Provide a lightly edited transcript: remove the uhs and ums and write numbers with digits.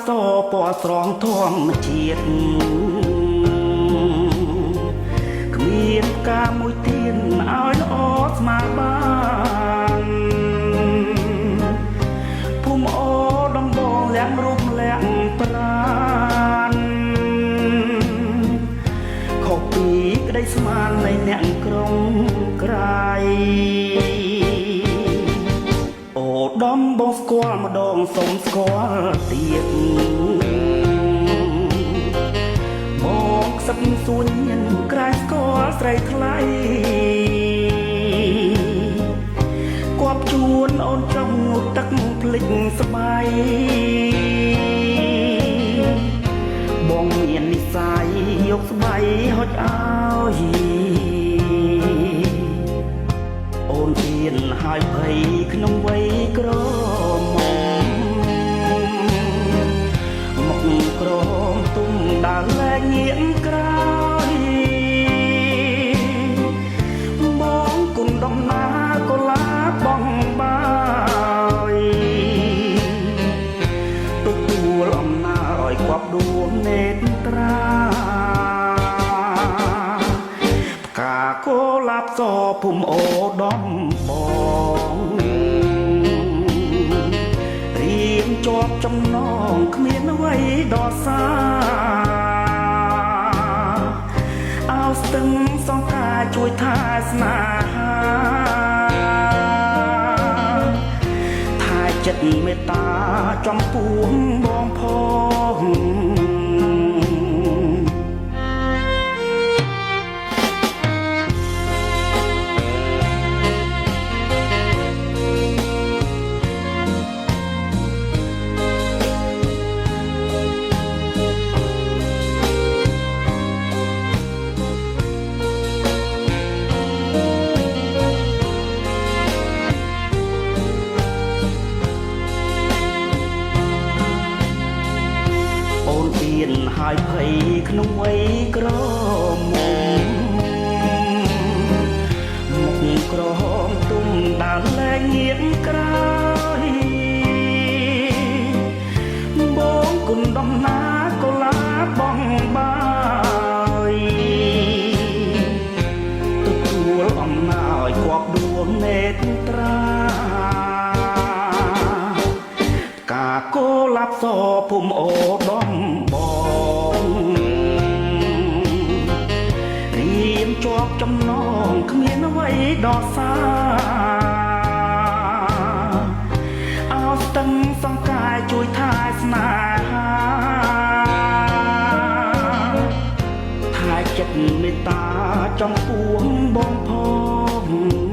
សពណ៌ស្រងធម្មជាតិគ្មានផ្កាមួយទៀនឲ្យល្អស្មើបានភូមិអូដំបងលៀងរូបលៀងប្រានខុសពីក្តីស្មាននៃអ្នកក្រុងក្រៃអូដំបងស្គាល់ម្ដងសូមស្គាល់ទៀតបងខ្សឹបសួនញៀនក្រែស្គាល់ស្រីថ្លៃគប់ជួនអូនចង់ងូតទឹកភ្លេចស្បៃបងមាននិស័យយកស្បៃហុចឲ្យអូនទៀនហើយភ័យក្នុងវ័យក្រមុំមកក្រមទុំដើរលែងញៀនក្រោយបងគុណដំណើរកូឡាបងបាយទទួលអំណើឲ្យគប់ដួងនេត្រាផ្កាកូឡាបសភូមិអូដំបងរៀងជាប់ចំណងគ្មានអ្វីដល់សាអោស្ទឹងសងកាជួយថែស្នេហាថែចិត្តមេត្តាចំពោះបងផងហើយភ័យក្នុងវ័យក្រមុំមកក្រមទុំដើរលែងញៀនក្រោយបងគុណដំណើរកូឡាបងបាយទទួលអំណើឲ្យគប់ដួងនេត្រាកាកូឡាបសភូមិអូដំបងរៀមជាប់ចំណងគ្មានអ្វីដល់សាអោស្ទឹងសង្កាយជួយថែស្នេហាថែចិត្តមេត្តាចំពោះបងផង